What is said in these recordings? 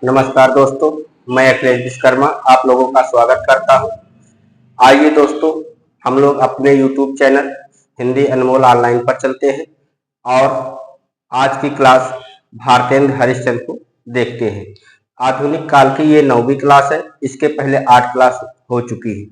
नमस्कार दोस्तों, मैं अखिलेश विश्वकर्मा आप लोगों का स्वागत करता हूं। आइए दोस्तों, हम लोग अपने YouTube चैनल हिंदी अनमोल ऑनलाइन पर चलते हैं और आज की क्लास भारतेंद्र हरिश्चंद्र को देखते हैं। आधुनिक काल की ये 9वीं क्लास है। इसके पहले 8 क्लास हो चुकी है।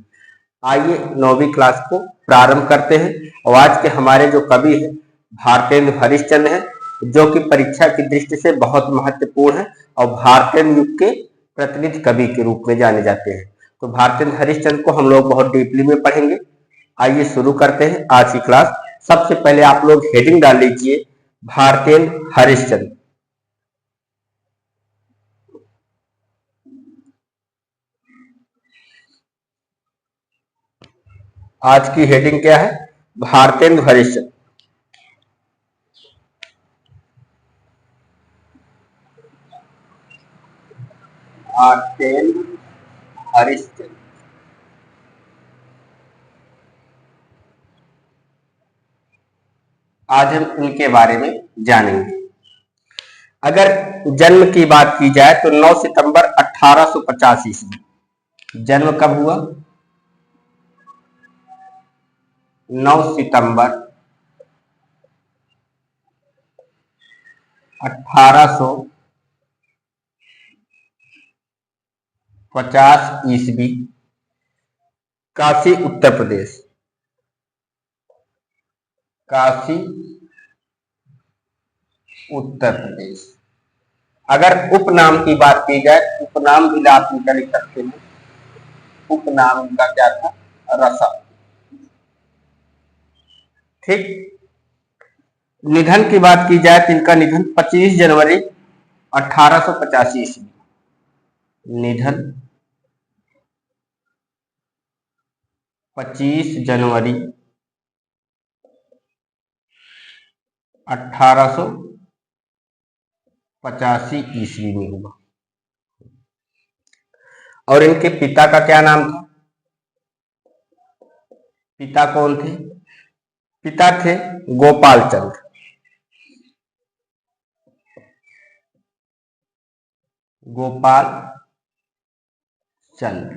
आइए 9वीं क्लास को प्रारंभ करते हैं और आज के हमारे जो कवि हैं भारतेंद्र हरिश्चंद्र हैं, जो कि परीक्षा की दृष्टि से बहुत महत्वपूर्ण है और भारतेंद्र युग के प्रतिनिधि कवि के रूप में जाने जाते हैं। तो भारतेंद्र हरिश्चंद्र को हम लोग बहुत डीपली में पढ़ेंगे। आइए शुरू करते हैं आज की क्लास। सबसे पहले आप लोग हेडिंग डाल लीजिए, भारतेंद्र हरिश्चंद्र। आज की हेडिंग क्या है? भारतेंद्र हरिश्चंद्र। भारतेंद्र हरिश्चंद्र। आज हम इनके बारे में जानेंगे। अगर जन्म की बात की जाए तो 9 सितंबर 1850 ईस्वी जन्म कब हुआ? 9 सितंबर 1850 ईस्वी, काशी उत्तर प्रदेश। काशी उत्तर प्रदेश। अगर उपनाम की बात की जाए, उपनाम भी आप इनका लिख सकते हैं। उपनाम इनका क्या था? रसा। ठीक। निधन की बात की जाए तो इनका निधन 25 जनवरी 1885 ईस्वी। निधन 25 जनवरी 1885 ईस्वी में हुआ। और इनके पिता का क्या नाम था? पिता कौन थे? पिता थे गोपाल चंद्र। गोपाल चंद्र।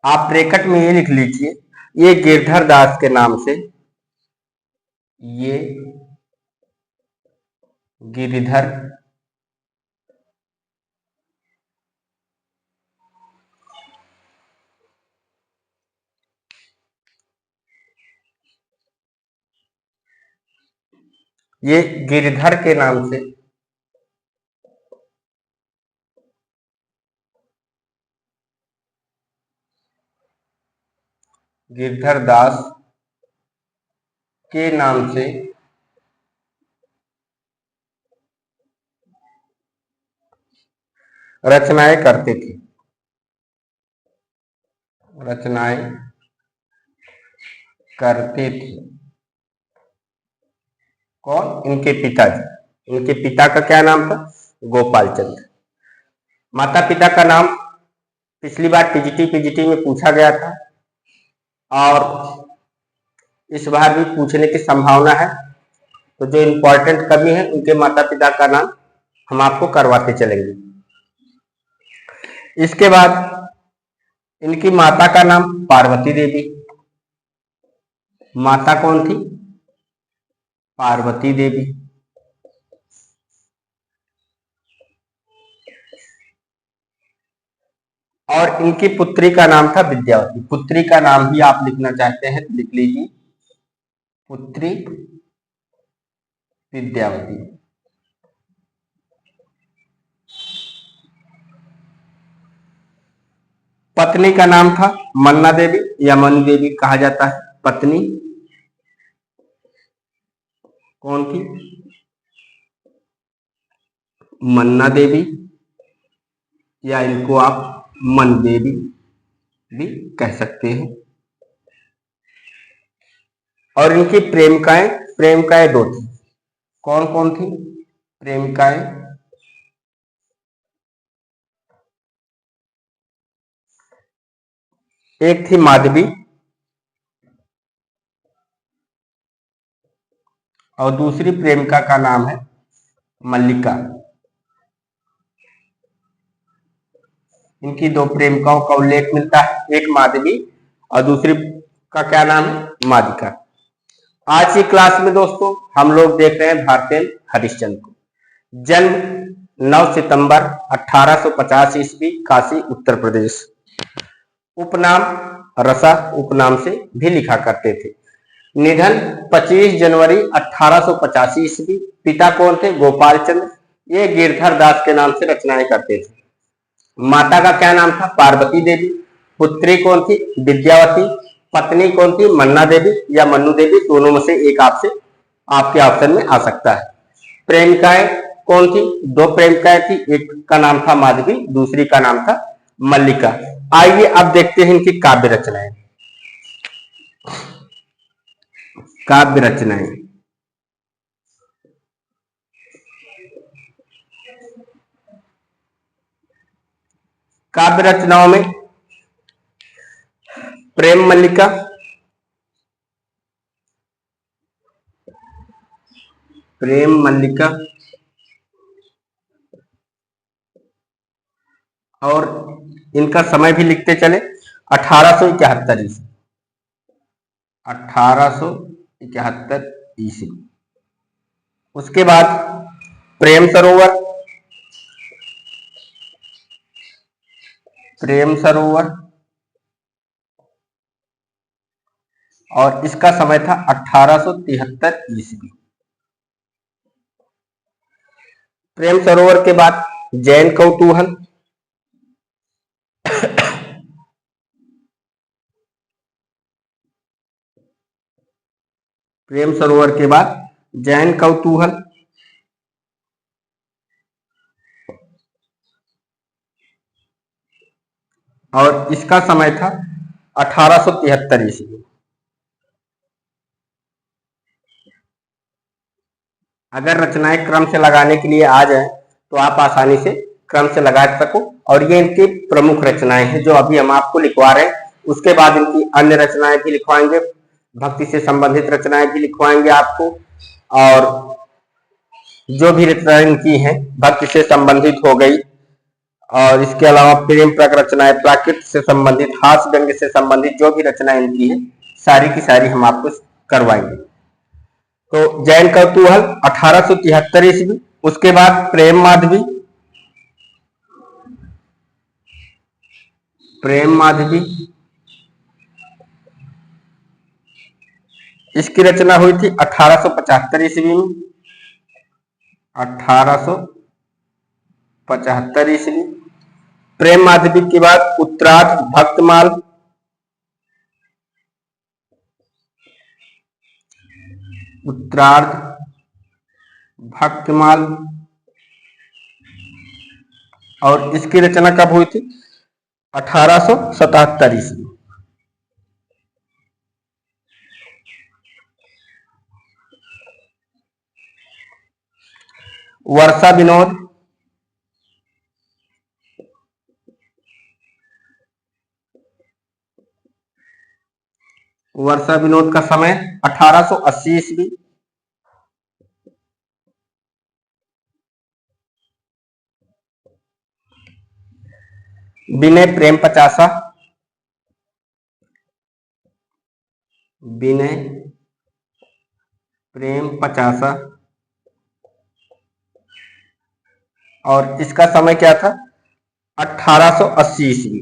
आप ब्रैकेट में ये लिख लीजिए, ये गिरधर दास के नाम से, ये गिरधर ये गिरधर के नाम से गिरधर दास के नाम से रचनाएं करते थे। रचनाएं करते थे। कौन? इनके पिताजी। इनके पिता का क्या नाम था? गोपाल चंद्र। माता पिता का नाम पिछली बार पीजीटी में पूछा गया था और इस बार भी पूछने की संभावना है। तो जो इम्पोर्टेंट कवि हैं उनके माता पिता का नाम हम आपको करवाते चलेंगे। इसके बाद इनकी माता का नाम पार्वती देवी। माता कौन थी? पार्वती देवी। और इनकी पुत्री का नाम था विद्यावती। पुत्री का नाम भी आप लिखना चाहते हैं तो लिख लीजिए, पुत्री विद्यावती। पत्नी का नाम था मन्ना देवी या मनु देवी कहा जाता है। पत्नी कौन थी? मन्ना देवी या इनको आप मन देवी भी कह सकते हैं। और इनकी प्रेमिकाएं 2 थी। कौन कौन थी प्रेमिकाएं? एक थी माधवी और दूसरी प्रेमिका का नाम है मल्लिका। इनकी दो प्रेमिकाओं का उल्लेख मिलता है, एक माधवी और दूसरी का क्या नाम है, मादिका। आज की क्लास में दोस्तों हम लोग देख रहे हैं भारतेंदु हरिश्चंद्र को। जन्म 9 सितंबर 1850 ईस्वी, काशी उत्तर प्रदेश। उपनाम रसा उपनाम से भी लिखा करते थे। निधन 25 जनवरी 1885 ईस्वी। पिता कौन थे, गोपाल चंद्र। ये गिरधर दास के नाम से रचनाएं करते थे। माता का क्या नाम था, पार्वती देवी। पुत्री कौन थी, विद्यावती। पत्नी कौन थी, मन्ना देवी या मन्नू देवी, दोनों में से एक आपसे आपके ऑप्शन में आ सकता है। प्रेमिकाएं कौन थी, दो प्रेमिकाएं थी, एक का नाम था माधवी, दूसरी का नाम था मल्लिका। आइए अब देखते हैं इनकी काव्य रचनाएं। काव्य रचनाएं, काव्य रचनाओं में प्रेम मल्लिका, प्रेम मल्लिका और इनका समय भी लिखते चले 1871 ईस्वी, 1871 ईस्वी। उसके बाद प्रेम सरोवर, प्रेम सरोवर और इसका समय था 1873 ईस्वी। प्रेम सरोवर के बाद जैन कौतूहल, प्रेम सरोवर के बाद जैन कौतूहल और इसका समय था 1873 ईस्वी। अगर रचनाएं क्रम से लगाने के लिए आ जाए तो आप आसानी से क्रम से लगा सको। और ये इनकी प्रमुख रचनाएं हैं जो अभी हम आपको लिखवा रहे हैं। उसके बाद इनकी अन्य रचनाएं भी लिखवाएंगे, भक्ति से संबंधित रचनाएं भी लिखवाएंगे आपको। और जो भी रचनाएं इनकी हैं भक्ति से संबंधित हो गई, और इसके अलावा प्रेम प्रक रचनाएं, प्राकृत से संबंधित, हास्य व्यंग्य से संबंधित जो भी रचनाएं इनकी है सारी की सारी हम आपको करवाएंगे। तो जैन कौतूहल 1873 ईस्वी। उसके बाद प्रेम माधवी, प्रेम माधवी इसकी रचना हुई थी 1875 ईस्वी में, 1875 ईस्वी। प्रेम माधवी के बाद उत्तरार्ध भक्तमाल, उत्तरार्ध भक्तमाल और इसकी रचना कब हुई थी, 1877 ईस्वी। वर्षा विनोद, वर्षा विनोद का समय 1880 ईस्वी। विनय प्रेम पचासा, विनय प्रेम पचासा और इसका समय क्या था, 1880 ईस्वी।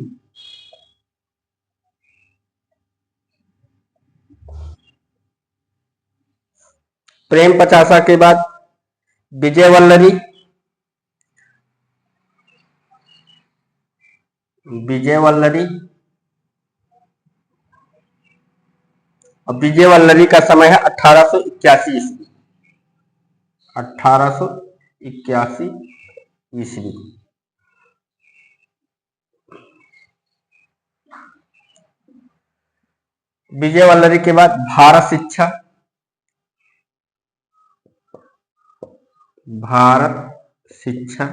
प्रेम पचासा के बाद विजय वल्लरी, विजय वल्लरी और विजय वल्लरी का समय है 1881 ईस्वी, 1881 ईस्वी। विजय वल्लरी के बाद भारत शिक्षा, भारत शिक्षा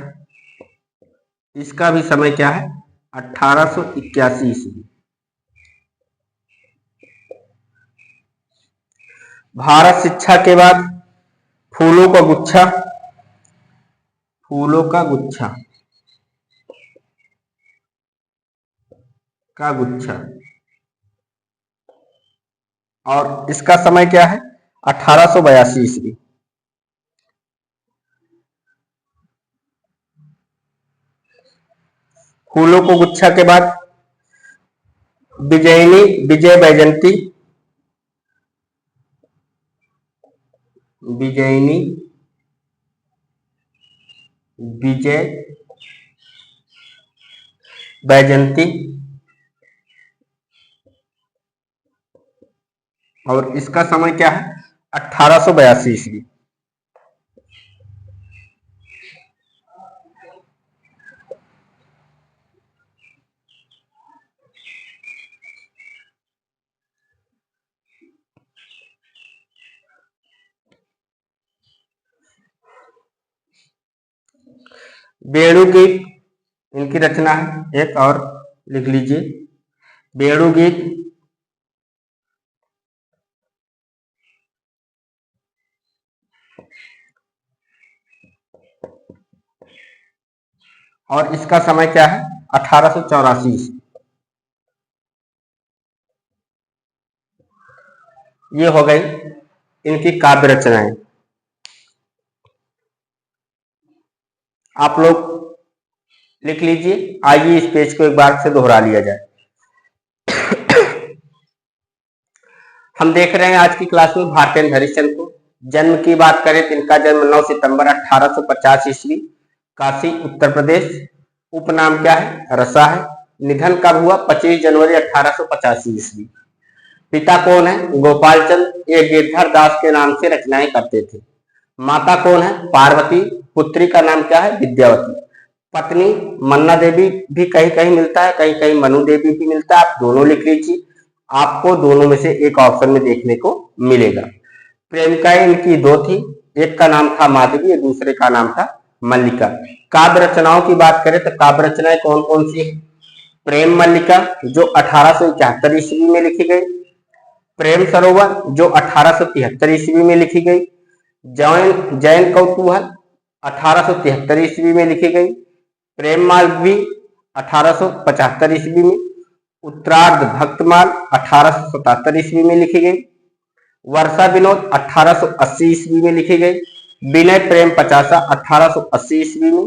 इसका भी समय क्या है, 1881 ईस्वी। भारत शिक्षा के बाद फूलों का गुच्छा, फूलों का गुच्छा का गुच्छा। और इसका समय क्या है? 1882 ईस्वी। फूलों को गुच्छा के बाद विजयिनी, विजय वैजंती, विजयिनी, विजय वैजंती, और इसका समय क्या है? 1882 ईस्वी। बेणु गीत इनकी रचना है, एक और लिख लीजिए, बेणु गीत। और इसका समय क्या है? 1884 ईस्वी। ये हो गई इनकी काव्य रचनाएं। आप लोग लिख लीजिए। आइए इस पेज को एक बार से दोहरा लिया जाए। हम देख रहे हैं आज की क्लास में भारतेंद्र हरिश्चंद्र को। जन्म की बात करें तो इनका जन्म 9 सितंबर 1850 ईस्वी, काशी उत्तर प्रदेश। उपनाम क्या है? रसा है। निधन कब हुआ? 25 जनवरी 1885 ईस्वी। पिता कौन है? गोपाल चंद, ये गिरधर दास के नाम से रचनाएं करते थे। माता कौन है? पार्वती। पुत्री का नाम क्या है? विद्यावती। पत्नी मन्ना देवी भी कहीं कहीं मिलता है, कहीं कहीं मनु देवी भी मिलता है, आप दोनों लिख लीजिए, आपको दोनों में से एक ऑप्शन में देखने को मिलेगा। प्रेमिकाएं इनकी दो थी, एक का नाम था माधवी, दूसरे का नाम था मल्लिका। काव्य रचनाओं की बात करें तो काव्य रचनाएं कौन कौन सी है? प्रेम मल्लिका जो 1871 ईस्वी में लिखी गई, प्रेम सरोवर जो 1873 ईस्वी में लिखी गई, जैन जैन कौतूहल 1873 ईस्वी में लिखी गई, प्रेम मालवी 1875 ईस्वी में, उत्तरार्ध भक्तमाल 1877 ईस्वी में लिखी गई, वर्षा विनोद 1880 ईस्वी में लिखी गई, विनय प्रेम पचासा 1880 ईस्वी में,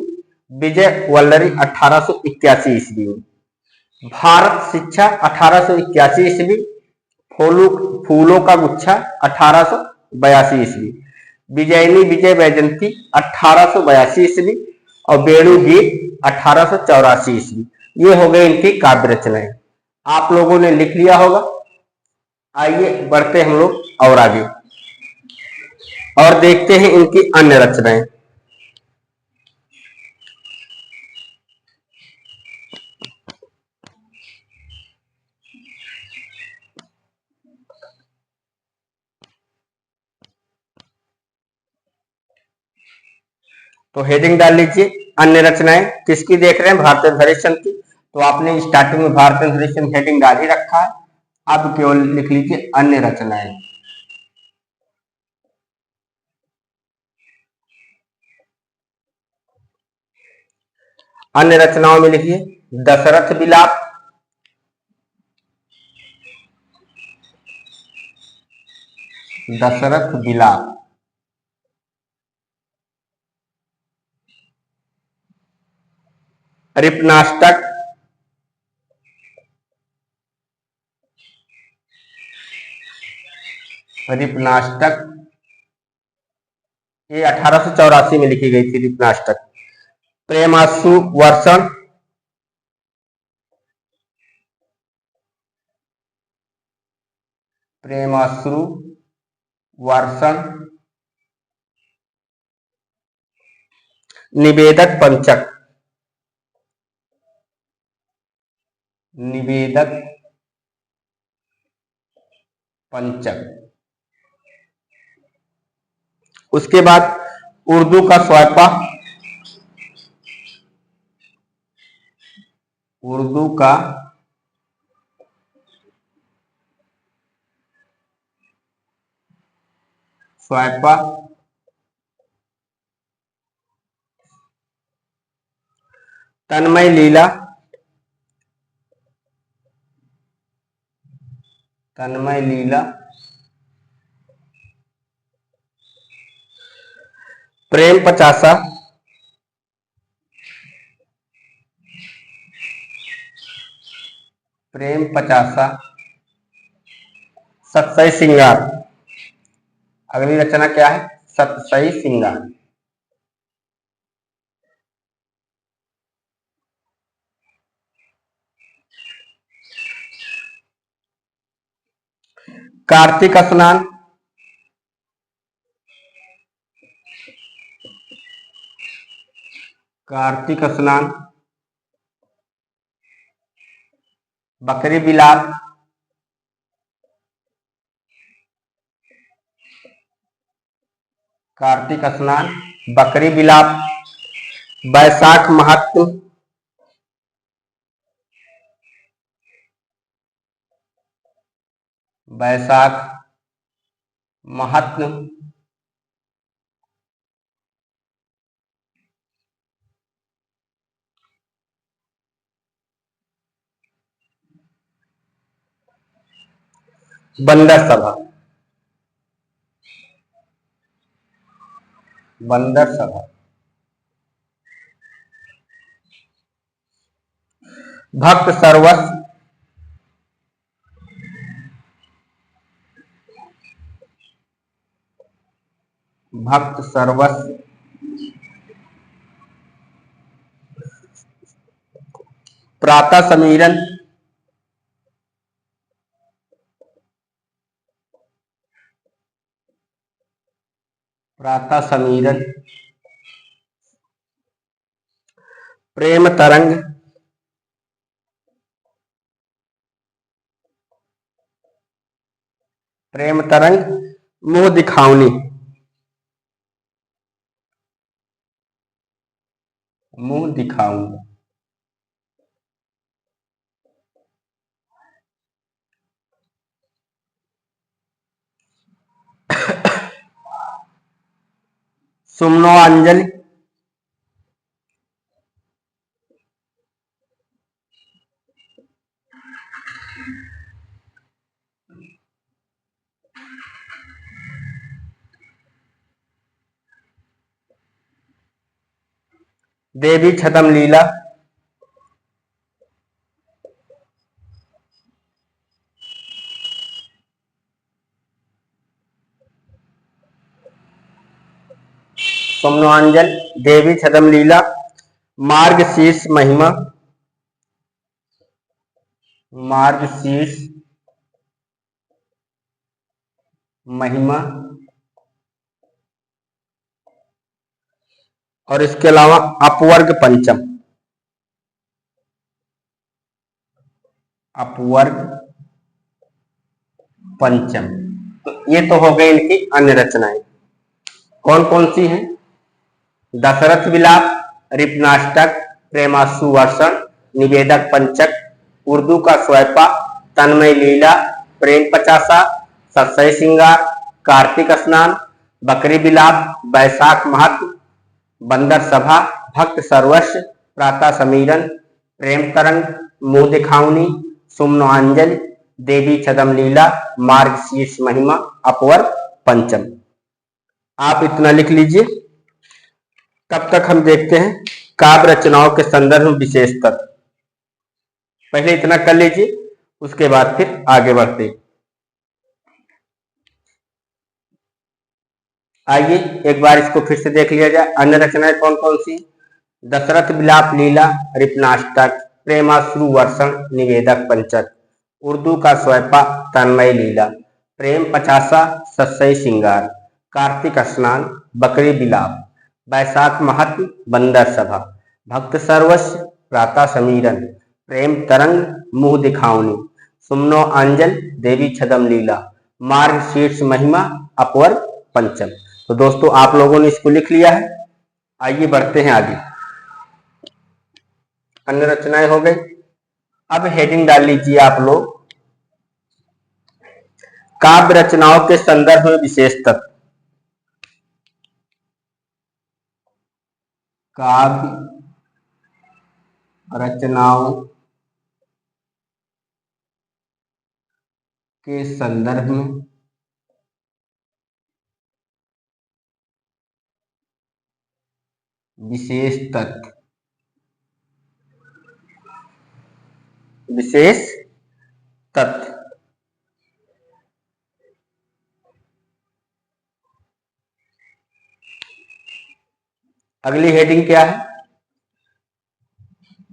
विजय वल्लरी 1881 ईस्वी में, भारत शिक्षा 1881 ईस्वी, फूलों का गुच्छा 1882 ईस्वी, विजयिनी विजय वैजंती 1882 ईस्वी, और बेणु गीत 1884 ईस्वी। ये हो गए इनकी काव्य रचनाएं। आप लोगों ने लिख लिया होगा। आइए बढ़ते हम लोग और आगे और देखते हैं इनकी अन्य रचनाएं। तो हेडिंग डाल लीजिए, अन्य रचनाएं किसकी देख रहे हैं? भारतेंद्र हरिश्चंद्र की। तो आपने स्टार्टिंग में भारतेंद्र हरिश्चंद्र हेडिंग डाल ही रखा है, अब केवल लिख लीजिए अन्य रचनाएं। अन्य रचनाओं में लिखिए दशरथ विलाप, दशरथ विलाप, रिपनाष्टक, रिपनाष्टक ये 1884 में लिखी गई थी रिपनाष्टक। प्रेमाश्रु वर्षण, प्रेमाश्रु वर्षण, निवेदक पंचक, निवेदक पंचक। उसके बाद उर्दू का स्वायपा, उर्दू का स्वायपा, तन्मय लीला, तन्मय लीला, प्रेम पचासा, प्रेम पचासा, सतसई सिंगार। अगली रचना क्या है? सतसई सिंगार। कार्तिक स्नान, कार्तिक स्नान, बकरी बिलाप, कार्तिक स्नान, बकरी बिलाप, बैसाख महत्व, बैसाख महत्व, बंदर सभा, बंदर सभा, भक्त सर्वस्व, भक्त सर्वस्व, प्रातः समीरन, प्रातः समीरन, प्रेम तरंग, प्रेम तरंग, मुंह दिखावनी, मुंह दिखावनी, सुमनो अंजलि, देवी छदम लीला, सुमनोअंजन, देवी छदम लीला, मार्गशीर्ष महिमा, मार्गशीर्ष महिमा, और इसके अलावा अपवर्ग पंचम, अपवर्ग पंचम। तो ये तो हो गई इनकी अन्य रचनाएं। कौन कौन सी हैं? दशरथ विलाप, रिपनाष्टक, प्रेमाशु वर्षण, निवेदक पंचक, उर्दू का स्वैपा, तन्मय लीला, प्रेम पचासा, सतसई सिंगार, कार्तिक स्नान, बकरी बिलाप, बैसाख महत्व, बंदर सभा, भक्त सर्वस्व, प्रातः समीरन, प्रेम तरंग, मुंह दिखावनी, सुमनोअंजलि, देवी छदम लीला, मार्गशीर्ष महिमा, अपवर्ग पंचम। आप इतना लिख लीजिए। तब तक हम देखते हैं काव्य रचनाओं के संदर्भ में विशेष तत्व। पहले इतना कर लीजिए, उसके बाद फिर आगे बढ़ते। आइए एक बार इसको फिर से देख लिया जाए। अन्य रचनाएं कौन कौन सी? दशरथ विलाप लीला, रिपनाष्टक, प्रेमाश्रु वर्षण, निवेदक पंचक, उर्दू का स्वैपा, तन्मय लीला, प्रेम पचासा, सतसई सिंगार, कार्तिक स्नान, बकरी बिलाप, बैसाख महत्व, बंदर सभा, भक्त सर्वस्व, प्रातः समीरन, प्रेम तरंग, मुंह दिखावनी, सुमनो अंजल, देवी छदम लीला, मार्ग शीर्ष महिमा, अपवर्ग पंचम। तो दोस्तों आप लोगों ने इसको लिख लिया है। आइए बढ़ते हैं आगे। अन्य रचनाएं हो गई। अब हेडिंग डाल लीजिए आप लोग, काव्य रचनाओं के संदर्भ में विशेष तत्व। काव्य रचनाओं के संदर्भ में विशेष तथ्य, विशेष तथ्य। अगली हेडिंग क्या है?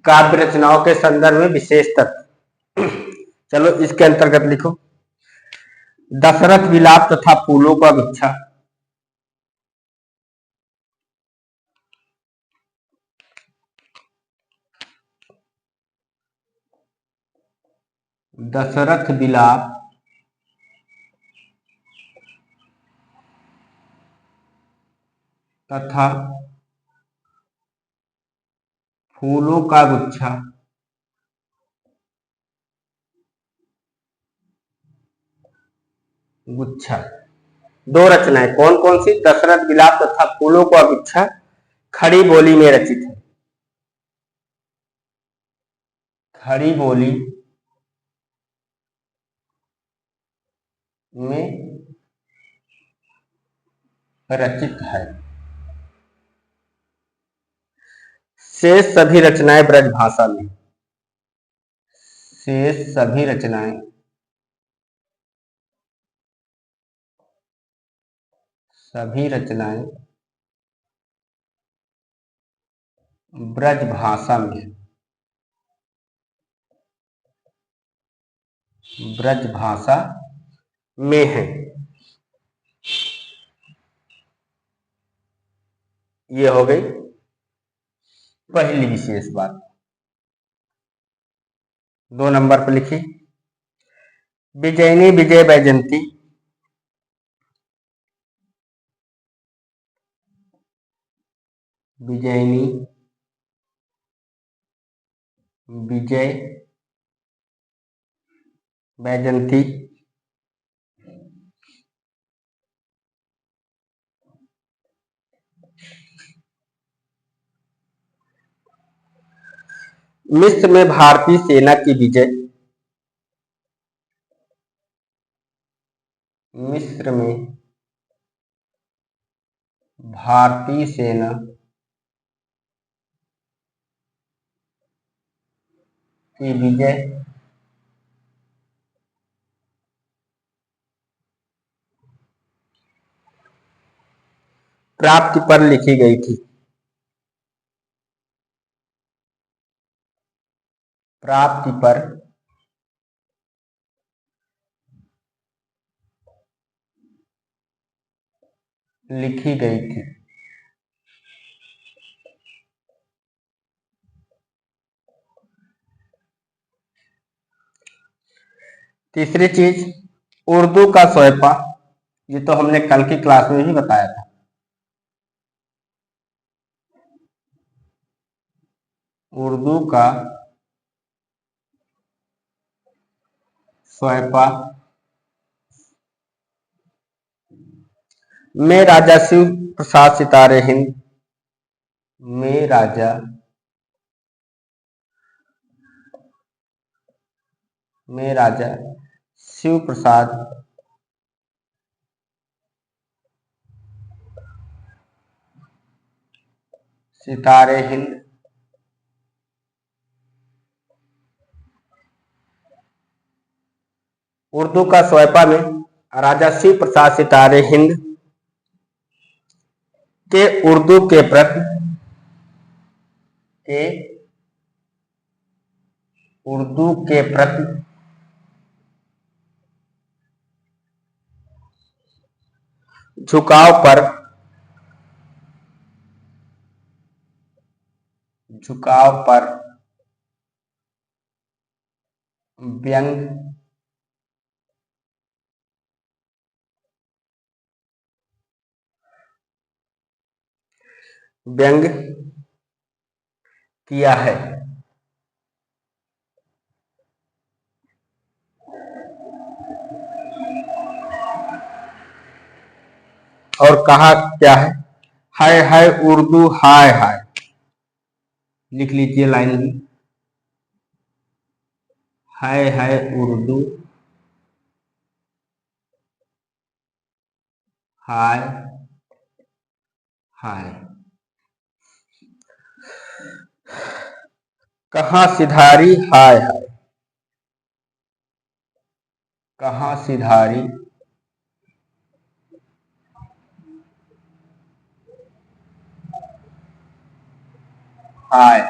काव्य रचनाओं के संदर्भ में विशेष तथ्य। चलो इसके अंतर्गत लिखो। दशरथ विलाप तथा फूलों का गुच्छा, दशरथ विलाप तथा फूलों का गुच्छा गुच्छा दो रचनाएं कौन कौन सी? दशरथ विलाप तथा फूलों का गुच्छा खड़ी बोली में रचित है। खड़ी बोली में रचित है। शेष सभी रचनाएं ब्रजभाषा में, शेष सभी रचनाएं ब्रजभाषा में, ब्रजभाषा में है। ये हो गई पहली विशेष बात। 2 नंबर पर लिखिए विजयिनी विजय वैजयंती विजयिनी विजय वैजयंती मिस्र में भारतीय सेना की विजय, मिस्र में भारतीय सेना की विजय प्राप्ति पर लिखी गई थी। प्राप्ति पर लिखी गई थी। तीसरी चीज उर्दू का सौंपा, ये तो हमने कल की क्लास में भी बताया था। उर्दू का सौंपा में राजा शिव प्रसाद सितारे हिंद, में राजा शिव प्रसाद सितारे हिंद उर्दू का सौंपा में राजा शिव प्रसाद सितारे हिंद के उर्दू के प्रति झुकाव पर व्यंग किया है। और कहा क्या है? हाय हाय उर्दू हाय हाय, लिख लीजिए लाइन में। हाय हाय उर्दू हाय हाय। कहाँ सिधारी हाय हाय, कहाँ सिधारी हाय।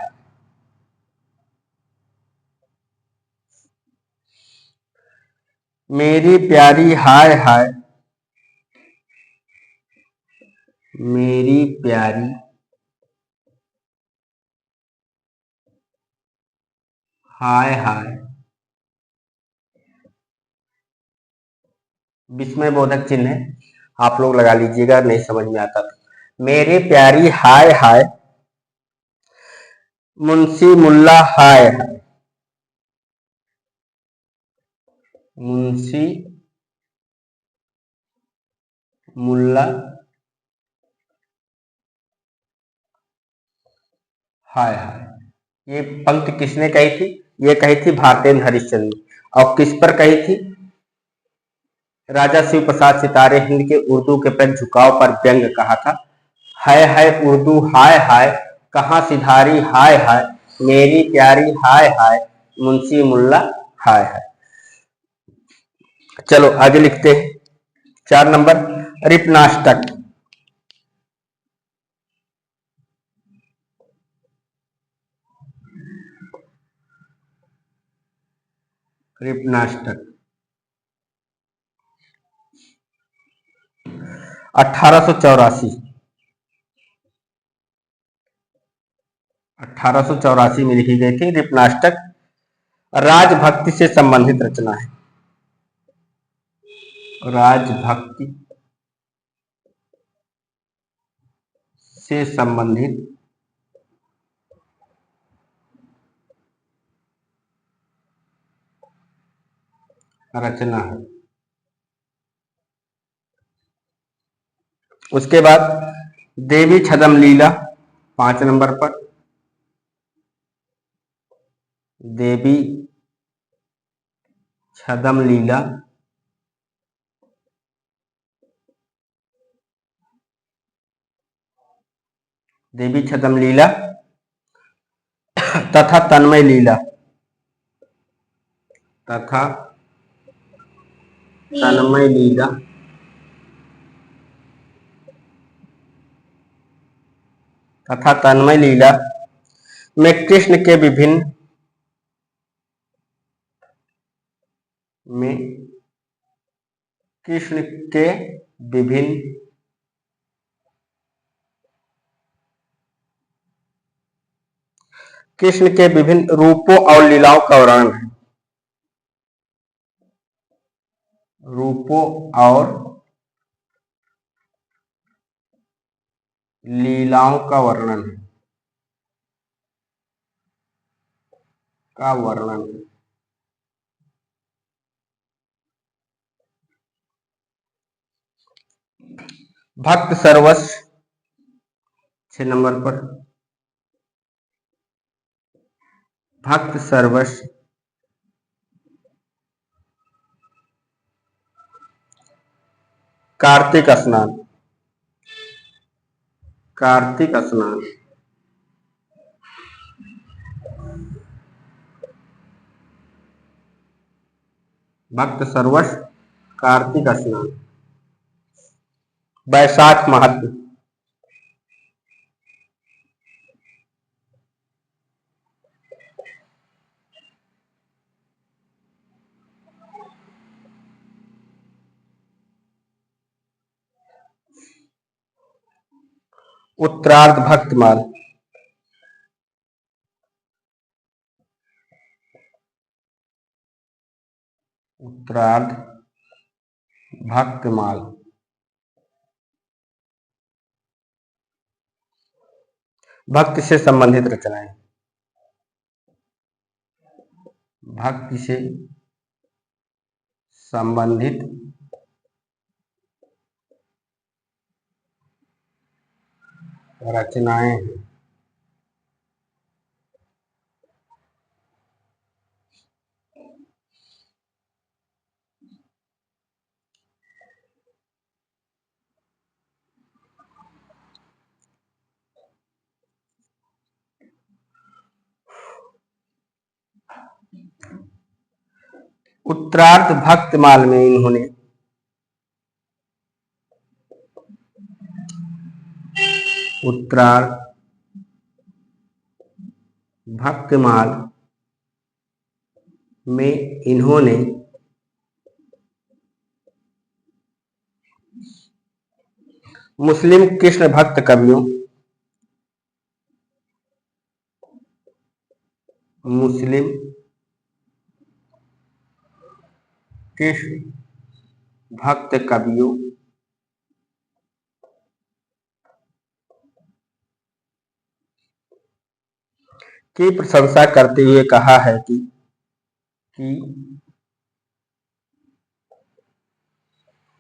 मेरी प्यारी हाय हाय, मेरी प्यारी हाय हाय। विस्मय बोधक चिन्ह है, आप लोग लगा लीजिएगा, नहीं समझ में आता तो। मेरी प्यारी हाय हाय, मुंशी मुल्ला हाय हाय, मुंशी मुल्ला हाय हाय। ये पंक्ति किसने कही थी? ये कही थी भारतेंद्र हरिश्चंद्र ने। और किस पर कही थी? राजा शिव प्रसाद सितारे हिंद के उर्दू के प्रति झुकाव पर व्यंग कहा था। है उर्दू हाय हाय, कहाँ सिधारी हाय हाय, मेरी प्यारी हाय हाय, मुंशी मुल्ला हाय हाय। चलो आगे लिखते हैं। 4 नंबर, रिपनाष्टक। रिपनाष्टक 1884 1884 में लिखी गई थी। रिपनाष्टक राजभक्ति से संबंधित रचना है। राजभक्ति से संबंधित रचना है। उसके बाद देवी छदम लीला 5 नंबर पर। देवी छदम लीला देवी छदम लीला तथा तन्मय लीला तथा तन्मय लीला तथा तन्मय लीला में कृष्ण के विभिन्न में कृष्ण के विभिन्न कृष्ण के विभिन्न रूपों और लीलाओं का वर्णन है। रूपों और लीलाओं का वर्णन है। का वर्णन है। भक्त सर्वस्व 6 नंबर पर। भक्त सर्वस्व कार्तिक स्नान। कार्तिक स्नान भक्त सर्वस्व कार्तिक स्नान। वैशाख महत्व। उत्तरार्ध भक्तमाल। उत्तरार्ध भक्तमाल भक्ति से संबंधित रचनाएं। भक्ति से संबंधित रचनाएं हैं। उत्तरार्ध भक्तमाल में इन्होंने उत्तरार्ध भक्तमाल में इन्होंने मुस्लिम कृष्ण भक्त कवियों मुस्लिम कृष्ण भक्त कवियों की प्रशंसा करते हुए कहा है कि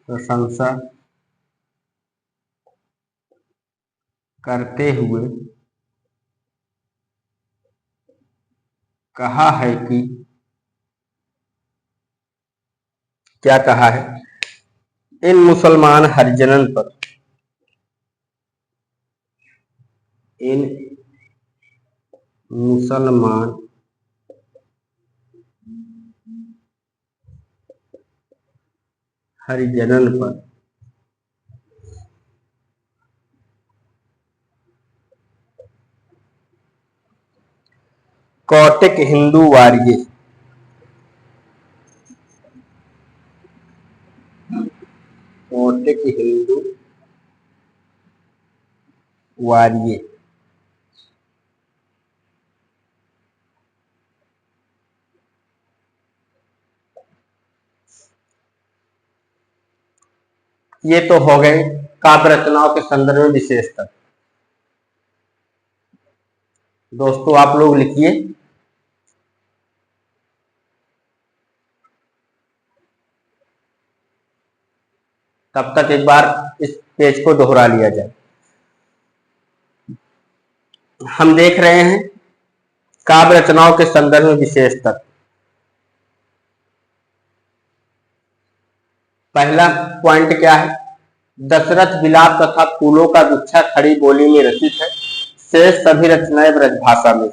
प्रशंसा करते हुए कहा है कि क्या कहा है, इन मुसलमान हरिजनन पर इन मुसलमान हरिजनन पर कौटिक हिंदू वार्य कौटिक हिंदू वार्य ये तो हो गए काव्य रचनाओं के संदर्भ में विशेषता। दोस्तों आप लोग लिखिए, तब तक एक बार इस पेज को दोहरा लिया जाए। हम देख रहे हैं काव्य रचनाओं के संदर्भ में विशेषता। पहला पॉइंट क्या है, दशरथ विलाप तथा फूलों का गुच्छा खड़ी बोली में रचित है, शेष सभी रचनाएं ब्रजभाषा में।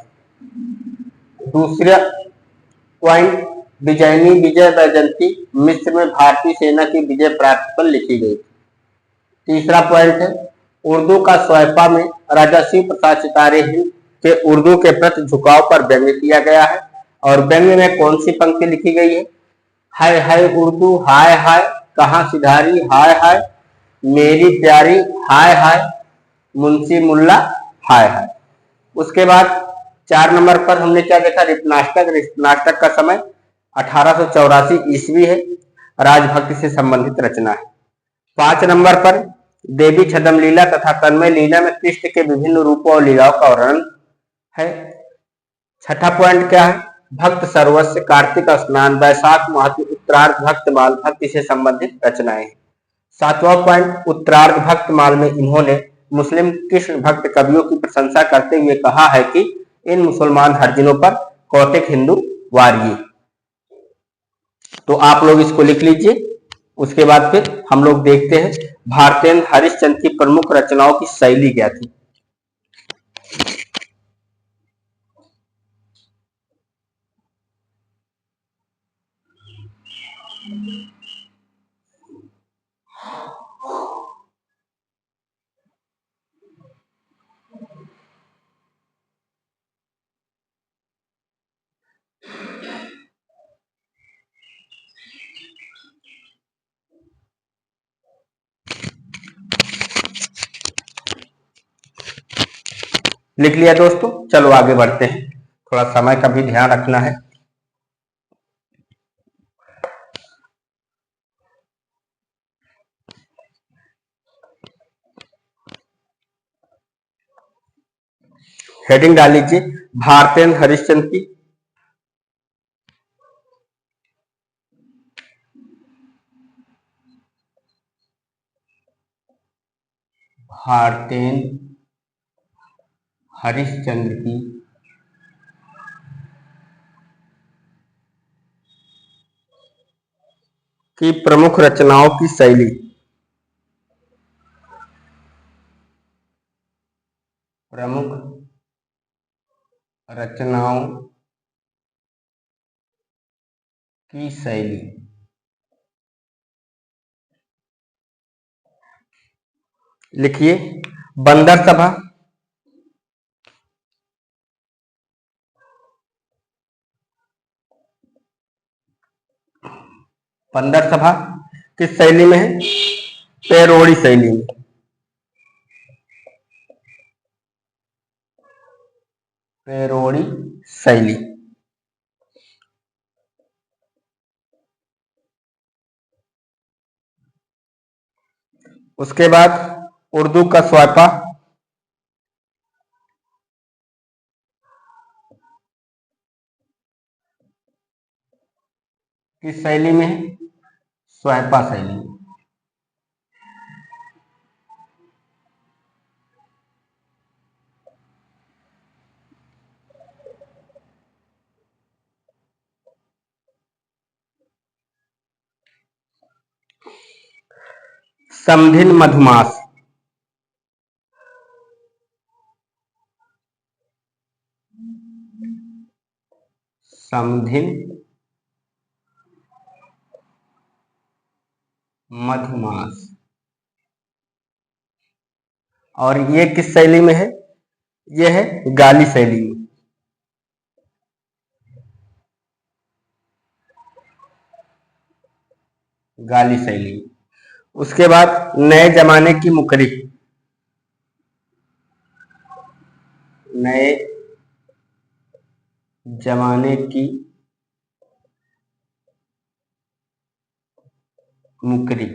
दूसरा पॉइंट, विजयनी विजय वैजयंती मिस्र में भारतीय सेना की विजय प्राप्ति पर लिखी गई। तीसरा पॉइंट है, उर्दू का स्वैपा में राजा शिव प्रसाद सितारे हिंद के उर्दू के प्रति झुकाव पर व्यंग्य किया गया है, और व्यंग्य में कौन सी पंक्ति लिखी गई है, हाय हाय उर्दू हाय हाय, कहाँ सिधारी हाय हाय, मेरी प्यारी हाय हाय, मुंशी मुल्ला हाय हाय। उसके बाद 4 नंबर पर हमने क्या देखा, रिपनाष्टक। रिपनाष्टक का समय 1884 ईस्वी है, राजभक्ति से संबंधित रचना है। 5 नंबर पर देवी छदम लीला तथा तन्मय लीला में कृष्ण के विभिन्न रूपों और लीलाओं का वर्णन है। छठा पॉइंट क्या है, भक्त सर्वस्व, कार्तिक स्नान, वैशाख महत्व, उत्तरार्ध भक्तमाल भक्ति से संबंधित रचनाएं। 7वां पॉइंट, उत्तरार्ध भक्तमाल में इन्होंने मुस्लिम कृष्ण भक्त कवियों की प्रशंसा करते हुए कहा है कि इन मुसलमान हरिजनों पर कौटिक हिंदू वारिये। तो आप लोग इसको लिख लीजिए। उसके बाद फिर हम लोग देखते हैं भारतेंद्र हरिश्चंद्र की प्रमुख रचनाओं की शैली क्या थी। लिख लिया दोस्तों, चलो आगे बढ़ते हैं, थोड़ा समय का भी ध्यान रखना है। हेडिंग डाल लीजिए, भारतेंद्र हरिश्चंद्र की भारतेंद्र हरिश्चंद्र की प्रमुख रचनाओं की शैली। प्रमुख रचनाओं की शैली। लिखिए बंदर सभा, बंदर सभा किस शैली में है? पैरोड़ी शैली में। पैरोड़ी शैली। उसके बाद उर्दू का स्वायपा, किस शैली में है? स्वायपा शैली में। समधिन मधुमास, समधिन मधुमास, और ये किस शैली में है? ये है गाली शैली में। गाली शैली। उसके बाद नए जमाने की मुकरी, नए जमाने की मुकरी,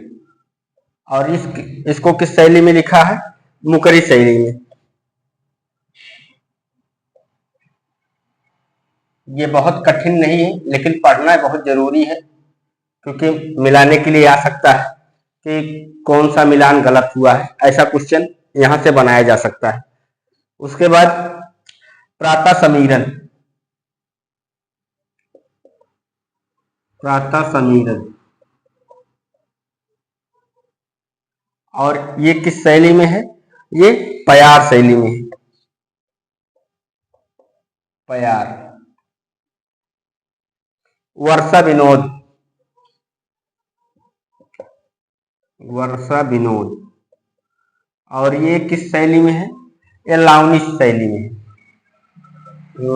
और इसको किस शैली में लिखा है? मुकरी शैली में। ये बहुत कठिन नहीं है, लेकिन पढ़ना बहुत जरूरी है, क्योंकि मिलाने के लिए आ सकता है कि कौन सा मिलान गलत हुआ है, ऐसा क्वेश्चन यहां से बनाया जा सकता है। उसके बाद प्रातः समीरण, प्रातः समीरण, और ये किस शैली में है? ये प्यार शैली में है। प्यार। वर्षा विनोद, वर्षा विनोद, और ये किस शैली में है? ये लावनी शैली में है।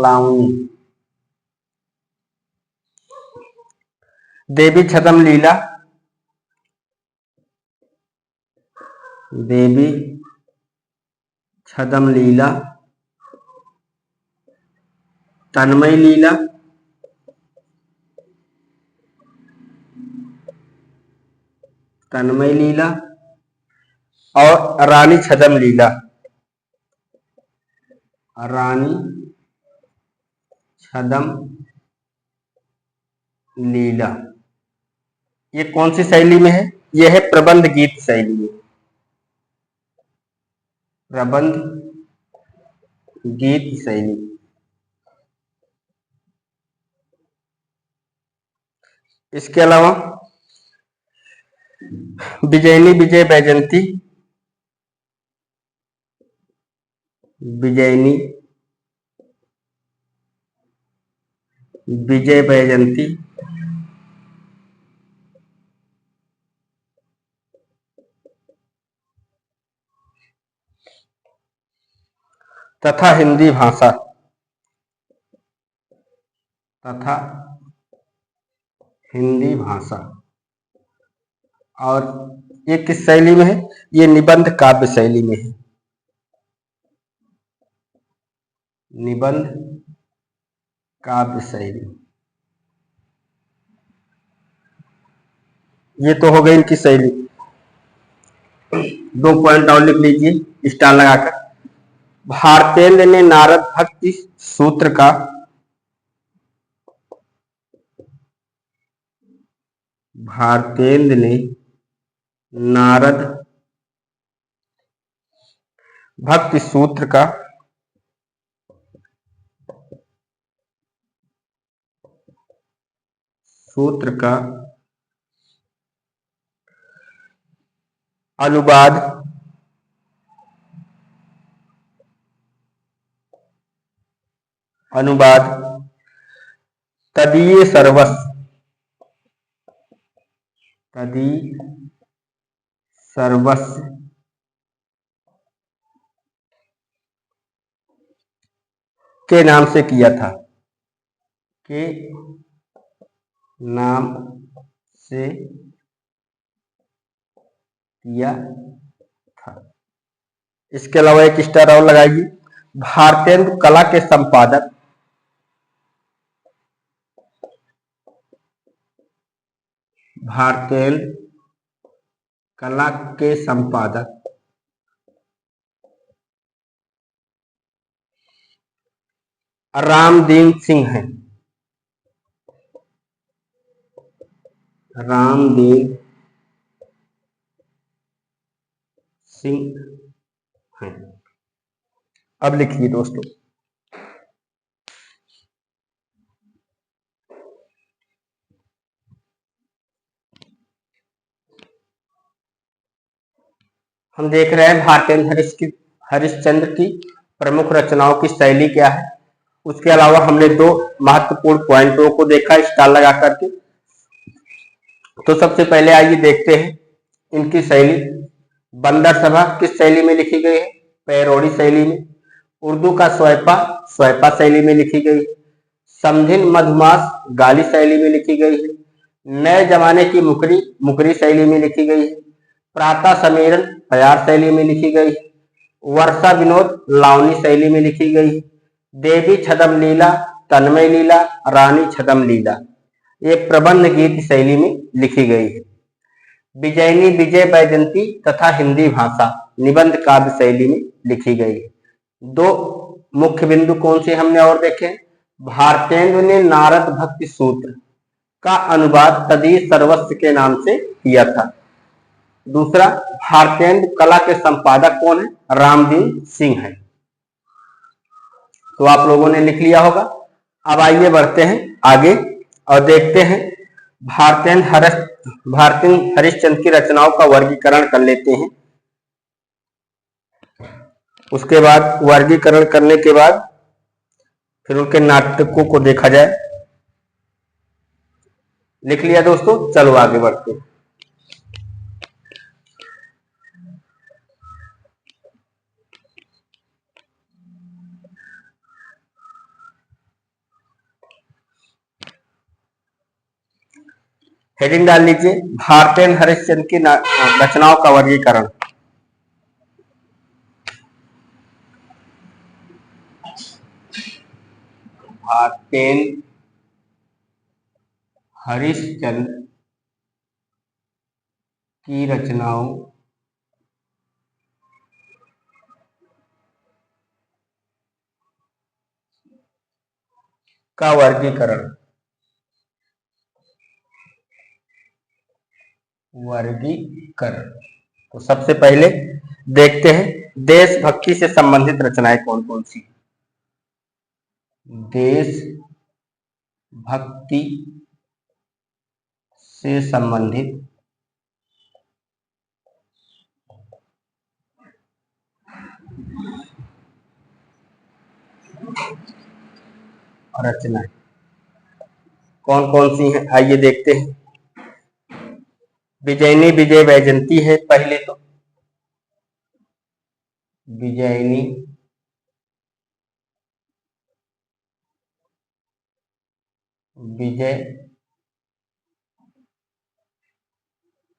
लावनी। देवी छदम लीला, देवी छदम लीला, तन्मय लीला, तन्मय लीला, और रानी छदम लीला, रानी छदम लीला। ये कौन सी शैली में है? यह है प्रबंध गीत शैली में। प्रबंध गीत शैली। इसके अलावा विजयनी विजय बैजंती, विजयनी विजय बैजंती, तथा हिंदी भाषा, तथा हिंदी भाषा, और ये किस शैली में है? ये निबंध काव्य शैली में है। निबंध काव्य शैली। ये तो हो गई इनकी शैली। 2 पॉइंट और लिख लीजिए स्टार लगाकर। भारतेंद्र ने नारद भक्ति सूत्र का, भारतेंद्र ने नारद भक्ति सूत्र का अनुवाद तदीय सर्वस्व, तदी सर्वस्य के नाम से किया था, के नाम से किया था। इसके अलावा एक स्टार और लगाइए। भारतेंदु कला के संपादक, भारतेंदु कला के संपादक रामदीन सिंह हैं। रामदीन सिंह हैं। अब लिखिए दोस्तों, हम देख रहे हैं भारतेंदु हरिश्चंद्र की प्रमुख रचनाओं की शैली क्या है। उसके अलावा हमने दो महत्वपूर्ण पॉइंटों को देखा स्टार लगा करके। तो सबसे पहले आइए देखते हैं इनकी शैली। बंदर सभा किस शैली में लिखी गई है? पैरोडी शैली में। उर्दू का स्वैपा स्वैपा शैली में लिखी गई है। समधिन मधुमास गाली शैली में लिखी गई है। नए जमाने की मुकरी मुकरी शैली में लिखी गई है। प्रातः समीरण प्यार शैली में लिखी गई है। वर्षा विनोद लावनी शैली में लिखी गई है। देवी छदम लीला तन्मय लीला रानी छदम लीला ये प्रबंध गीत शैली में लिखी गई है। विजयनी विजय वैजयंती तथा हिंदी भाषा निबंध काव्य शैली में लिखी गई है। दो मुख्य बिंदु कौन से हमने और देखे? भारतेंदु ने नारद भक्ति सूत्र का अनुवाद तदी सर्वस्व के नाम से किया था। दूसरा, भारतेंदु कला के संपादक कौन है? रामदीन सिंह है। तो आप लोगों ने लिख लिया होगा। अब आइए बढ़ते हैं आगे और देखते हैं भारतेंदु हरिश्चंद्र की रचनाओं का वर्गीकरण कर लेते हैं। उसके बाद वर्गीकरण करने के बाद फिर उनके नाटकों को देखा जाए। लिख लिया दोस्तों, चलो आगे बढ़ते हैं। हेडिंग डाल लीजिए, भारतेंदु हरिश्चंद्र की रचनाओं का वर्गीकरण। भारतेंदु हरिश्चंद्र की रचनाओं का वर्गीकरण। वर्गीकरण तो सबसे पहले देखते हैं देशभक्ति से संबंधित रचनाएं कौन कौन सी। देशभक्ति से संबंधित रचनाएं कौन कौन सी हैं, आइए देखते हैं। विजयनी विजय वैजयंती है पहले तो। विजयनी विजय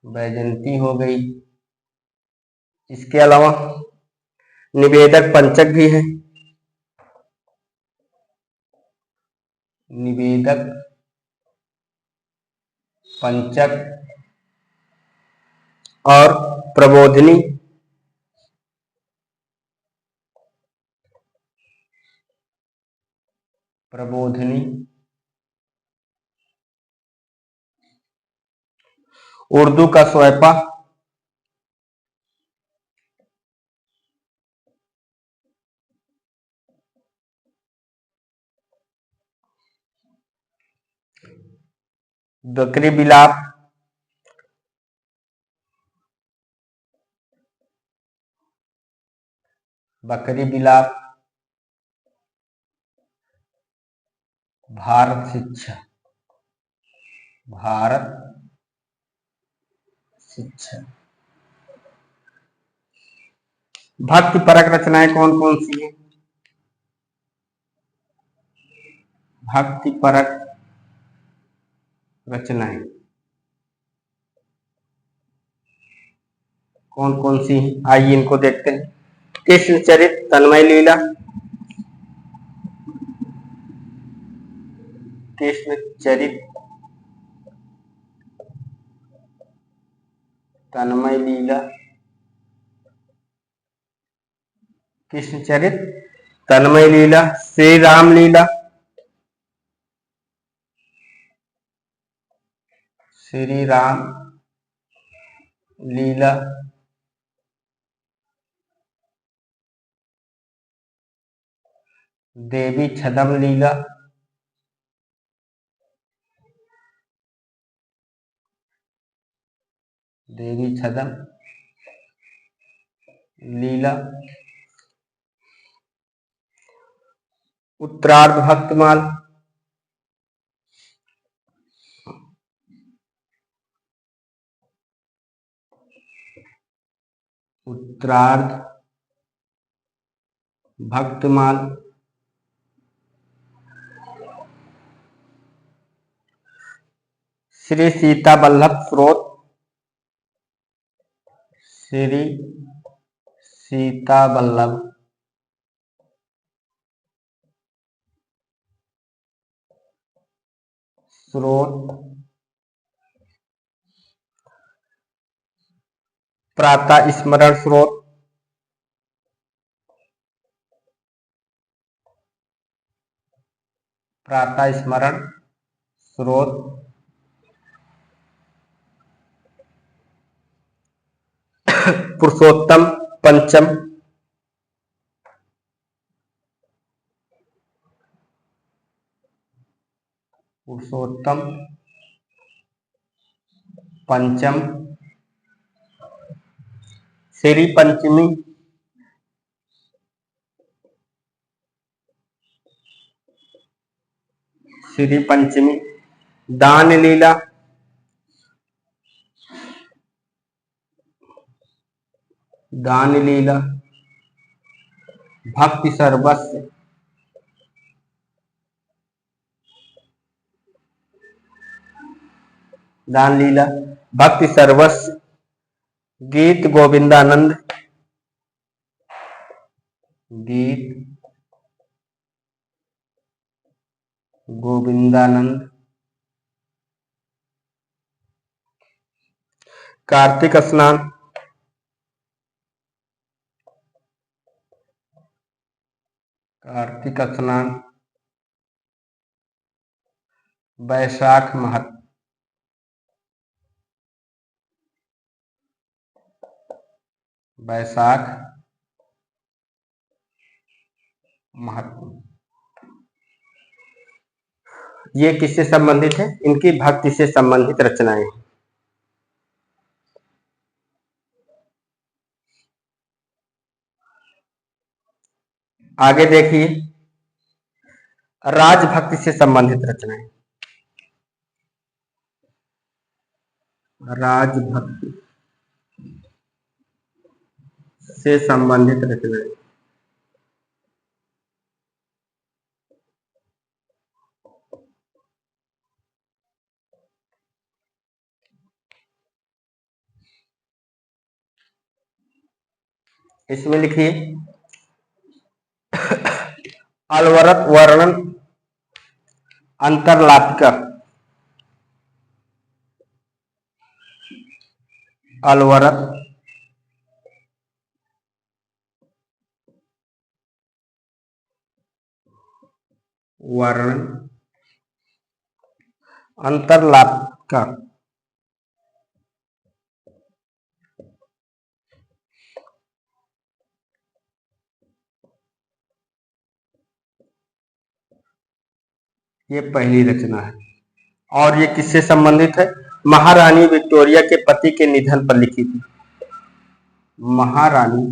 वैजयंती हो गई। इसके अलावा निवेदक पंचक भी है। निवेदक पंचक और प्रबोधिनी प्रबोधिनी उर्दू का स्वैपा बकरी बिलाप बकरी बिलाप भारत शिक्षा भारत शिक्षा। भक्ति परक रचनाएं कौन कौन सी हैं? भक्ति परक रचनाएं कौन कौन सी हैं? आइए इनको देखते हैं। कृष्ण चरित, तन्मय लीला, कृष्ण चरित, तन्मय लीला, कृष्ण चरित, तन्मय लीला, श्री राम लीला, श्री राम लीला, देवी छदम लीला, देवी छदम लीला, उत्तरार्ध भक्तमाल, उत्तरार्ध भक्तमाल, श्री सीता वल्लभ स्रोत, श्री सीता वल्लभ स्रोत, प्रातः स्मरण स्रोत, प्रातः स्मरण स्रोत, पुरुषोत्तम पंचम, पुरुषोत्तम पंचम, श्री पंचमी, श्री पंचमी, दान लीला, दान लीला, भक्ति सर्वस्व, दान लीला, भक्ति सर्वस्व, गीत गोविंदानंद, गीत गोविंदानंद, कार्तिक स्नान, कार्तिक स्नान, वैशाख महत्व, वैशाख महत्व। ये किससे संबंधित है? इनकी भक्ति से संबंधित रचनाएं हैं। आगे देखिए, राजभक्ति से संबंधित रचनाएं, राजभक्ति से संबंधित रचनाएं। इसमें लिखिए, अलवरत वर्णन अंतरलापिका, अलवरत वर्णन अंतरलापिका, ये पहली रचना है। और ये किससे संबंधित है? महारानी विक्टोरिया के पति के निधन पर लिखी थी। महारानी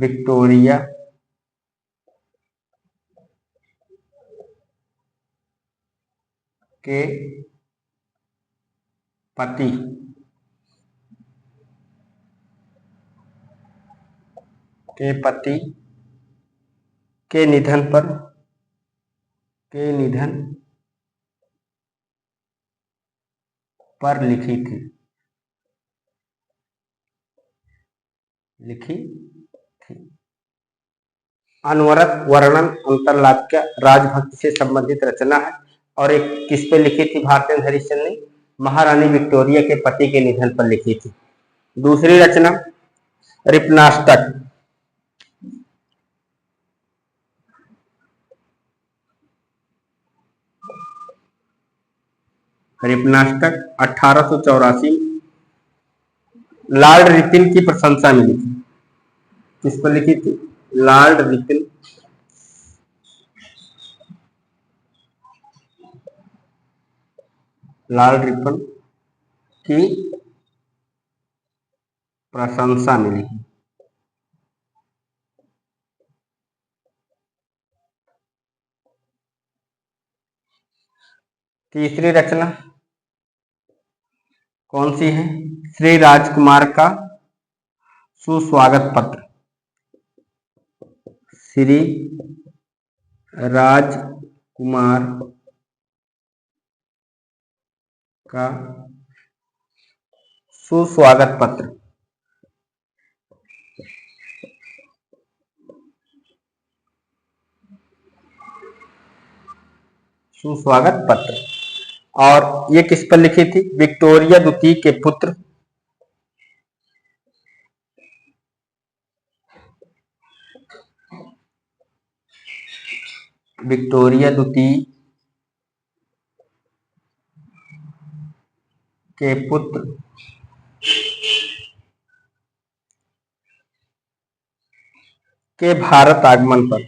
विक्टोरिया के पति के निधन पर लिखी थी। अनवरत वर्णन अंतरलाक्य राजभक्ति से संबंधित रचना है। और एक किस पे लिखी थी भारतेंद्र हरिश्चंद्र ने? महारानी विक्टोरिया के पति के निधन पर लिखी थी। दूसरी रचना रिपनाष्टक। रिपनाष्टक 1884 लॉर्ड रिपन की प्रशंसा में लिखी। किस पर लिखी थी? लॉर्ड रिपन की प्रशंसा में लिखी। तीसरी रचना कौन सी है? श्री राजकुमार का सुस्वागत पत्र। श्री राजकुमार का सुस्वागत पत्र। सुस्वागत पत्र। और ये किस पर लिखी थी? विक्टोरिया द्वितीय के पुत्र विक्टोरिया द्वितीय के पुत्र के भारत आगमन पर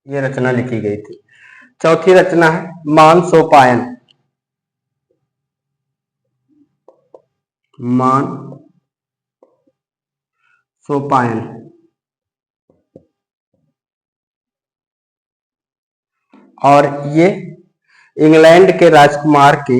ये रचना लिखी गई थी। चौथी रचना है मानसोपायन। और ये इंग्लैंड के राजकुमार के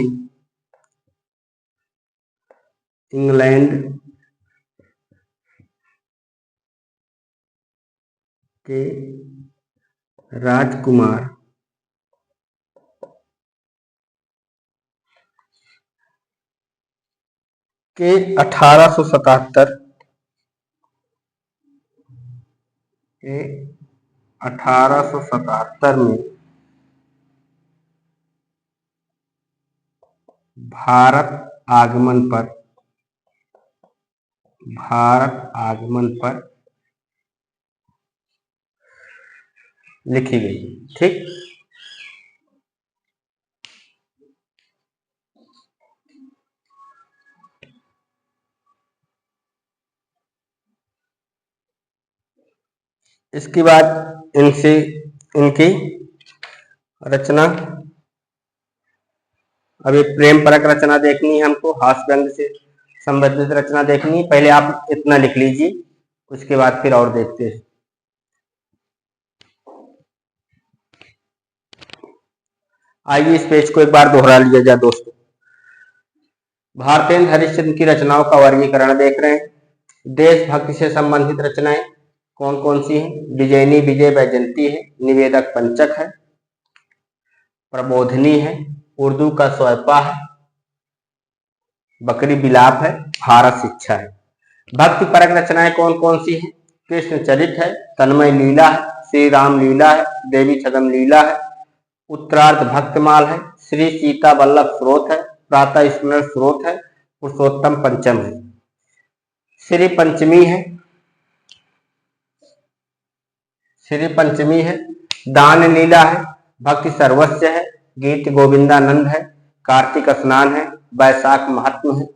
1877 में भारत आगमन पर लिखी गई। ठीक। इसके बाद इनकी रचना, अभी प्रेम परक रचना देखनी है हमको, हास्य व्यंग से संबंधित रचना देखनी है। पहले आप इतना लिख लीजिए, उसके बाद फिर और देखते हैं। आइए इस पेज को एक बार दोहरा लिया जाए दोस्तों। भारतेंद्र हरिश्चंद्र की रचनाओं का वर्गीकरण देख रहे हैं। देशभक्ति से संबंधित रचनाएं कौन कौन सी हैं? विजयनी विजय वैजयंती है, निवेदक पंचक है, प्रबोधनी है, उर्दू का स्वयपा है, बकरी बिलाप है, भारत शिक्षा है। भक्ति परक रचनाएं कौन कौन सी हैं? कृष्ण चरित है, तन्मय लीला है, श्री राम लीला है, देवी छदम लीला है, उत्तरार्ध भक्तमाल है, श्री सीता वल्लभ स्रोत है, प्रातः स्मरण स्रोत है, पुरुषोत्तम पंचम है, श्री पंचमी है, दान लीला है, भक्ति सर्वस्व है, गीत गोविंदानंद है, कार्तिक स्नान है, वैशाख महात्म है।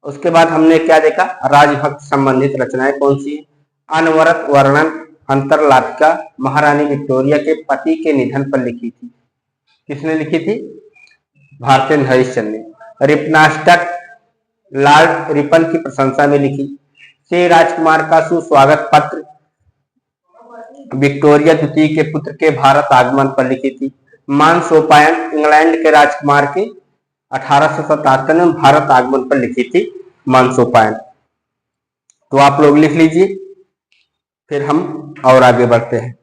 उसके बाद हमने क्या देखा? राजभक्त संबंधित रचनाएं कौन सी है? अनवरत वर्णन अंतरलाक्या महारानी विक्टोरिया के पति के निधन पर लिखी थी। किसने लिखी थी? भारतेंद्र हरिश्चंद्र ने। रिपनाष्टक लॉर्ड रिपन की प्रशंसा में लिखी। श्री राजकुमार का सुस्वागत पत्र विक्टोरिया द्वितीय के पुत्र के भारत आगमन पर लिखी थी। मानसोपायन इंग्लैंड के राजकुमार के 1877 में भारत आगमन पर लिखी थी मानसोपायन। तो आप लोग लिख लीजिए, फिर हम और आगे बढ़ते हैं।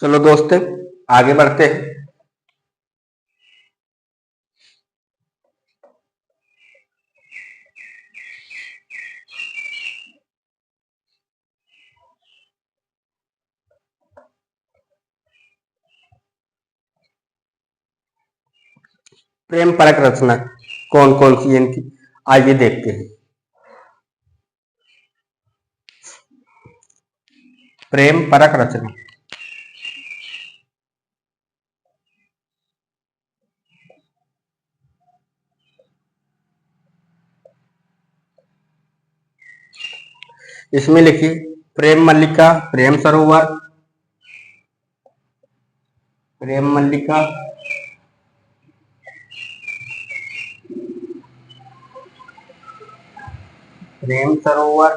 चलो दोस्तों आगे बढ़ते हैं। प्रेम परक रचना कौन कौन सी इनकी, आइए देखते हैं। प्रेम परक रचना, इसमें लिखिए प्रेम मल्लिका, प्रेम सरोवर, प्रेम मल्लिका, प्रेम सरोवर,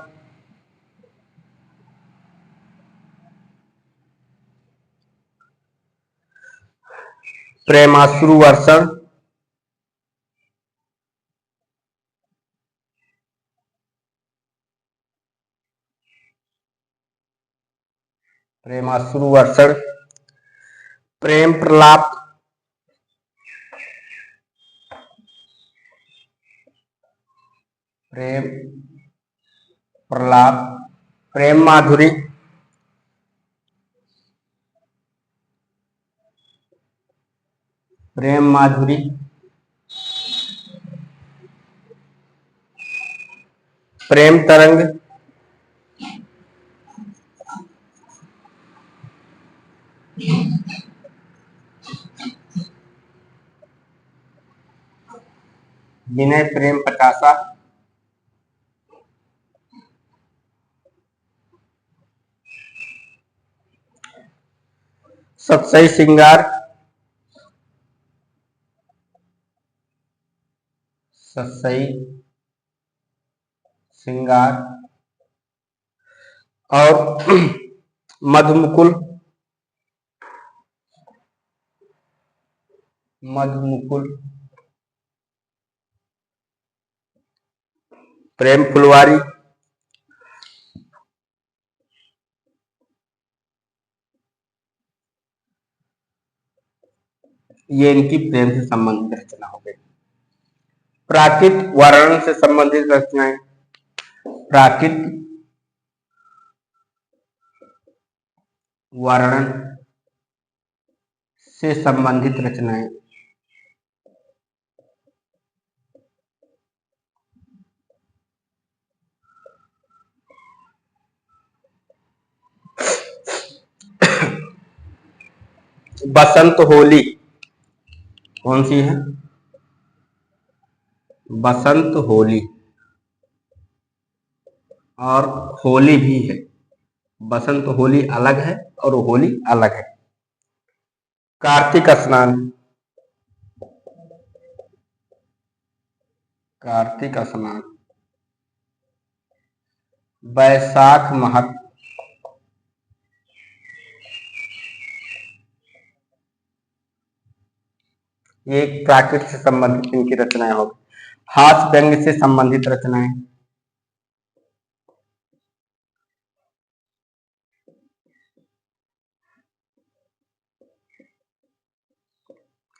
प्रेमाश्रु वर्षण, प्रेमाश्रु वर्षण, प्रेम प्रलाप, प्रेम प्रलाप, प्रेम माधुरी, प्रेम माधुरी, प्रेम तरंग, विनय प्रेम प्रकाशा, सत्सई श्रृंगार, सत्सई श्रृंगार, और मधुमुकुल, मधुमुकुल, प्रेम फुलवारी, ये इनकी प्रेम से संबंधित रचना हो गई। प्राकृत वर्णन से संबंधित रचनाएं, प्राकृत वर्णन से संबंधित रचनाएं, बसंत होली कौन सी है? बसंत होली, और होली भी है। बसंत होली अलग है और होली अलग है। कार्तिक स्नान, कार्तिक स्नान, बैसाख महत, ये प्राकृत से संबंधित इनकी रचनाएं होगी। हास्य व्यंग से संबंधित रचनाएं,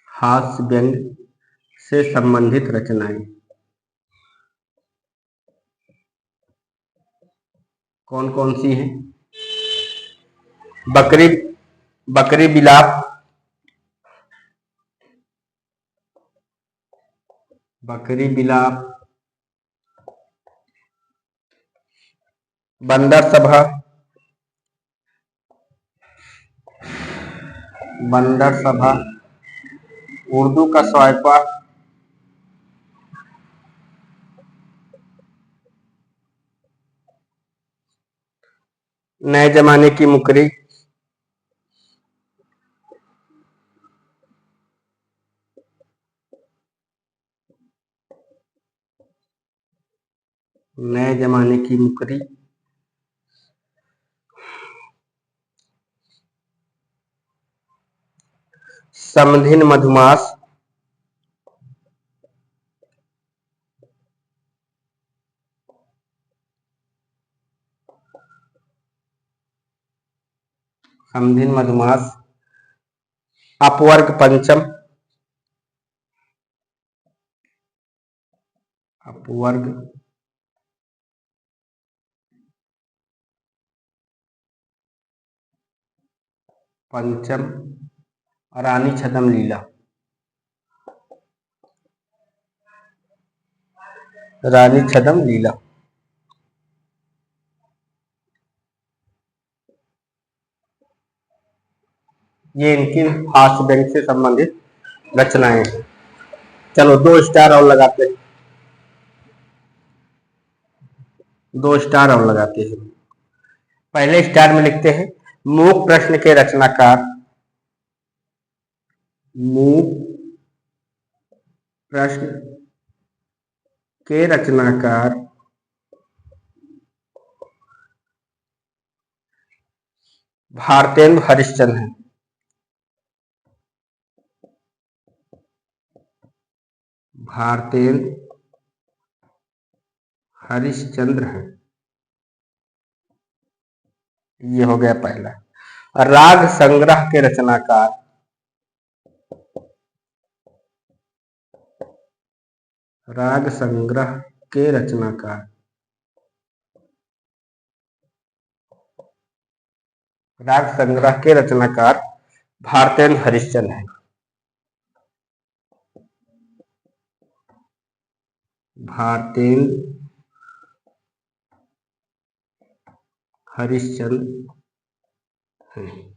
हास्य व्यंग से संबंधित रचनाएं कौन कौन सी हैं? बकरी, बकरी बिलाप, बकरी बिलाप, बंदर सभा, बंदर सभा, उर्दू का सॉयपा, नए जमाने की मुकरी, नए जमाने की मुकरी, समधिन मधुमास, समधिन मधुमास, अपवर्ग पंचम, अपवर्ग पंचम, रानी छद्म लीला, रानी छद्म लीला। ये इनकी हास्य व्यंग से संबंधित रचनाएं हैं। चलो 2 स्टार और लगाते हैं, 2 स्टार और लगाते हैं। पहले स्टार में लिखते हैं मूक प्रश्न के रचनाकार, मूक प्रश्न के रचनाकार भारतेंदु हरिश्चंद्र हैं। भारतेंदु हरिश्चंद्र हैं। ये हो गया पहला। राग संग्रह के रचनाकार, राग संग्रह के रचनाकार राग संग्रह के रचनाकार भारतेंदु हरिश्चंद्र हैं। भारतेंदु हरिश्चंद्र हैं।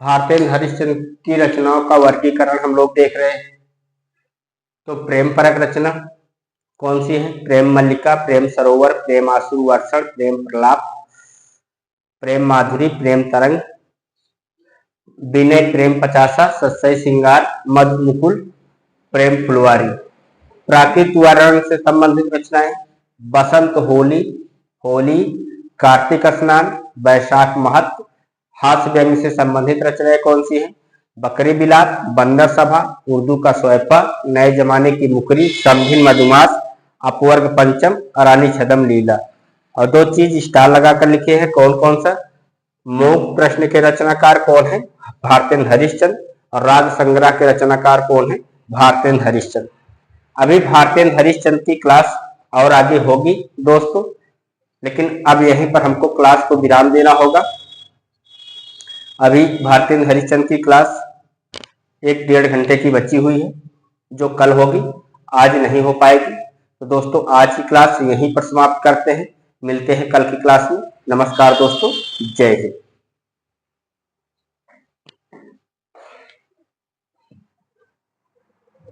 भारतेंदु हरिश्चंद्र की रचनाओं का वर्गीकरण हम लोग देख रहे हैं। तो प्रेम परक रचना कौन सी है? प्रेम मल्लिका, प्रेम सरोवर, प्रेम आंसू वर्षण, प्रेम प्रलाप, प्रेम माधुरी, प्रेम तरंग, विनय प्रेम पचासा, सत्सई श्रृंगार, मधु मुकुल, प्रेम फुलवारी। प्राकृत वर्णन से संबंधित रचनाएं बसंत होली, होली, कार्तिक स्नान, वैशाख महत्व। हास्य व्यंग से संबंधित रचनाएं कौन सी है? बकरी बिलाप, बंदर सभा, उर्दू का सौयपा, नए जमाने की मुकरी, समधिन मधुमास, अपवर्ग पंचम, रानी छद्म लीला। और 2 चीज स्टार लगाकर लिखे हैं। कौन कौन सा? मूक प्रश्न के रचनाकार कौन है? भारतेंदु हरिश्चंद्र। और राग संग्रह के रचनाकार कौन है? भारतेंदु हरिश्चंद्र। अभी भारतेंदु हरिश्चंद्र की क्लास और आगे होगी दोस्तों, लेकिन अब यहीं पर हमको क्लास को विराम देना होगा। अभी भारतेंदु हरिश्चंद्र की क्लास 1-1.5 घंटे की बची हुई है, जो कल होगी, आज नहीं हो पाएगी। तो दोस्तों आज की क्लास यहीं पर समाप्त करते हैं। मिलते हैं कल की क्लास में। नमस्कार दोस्तों, जय हिंद।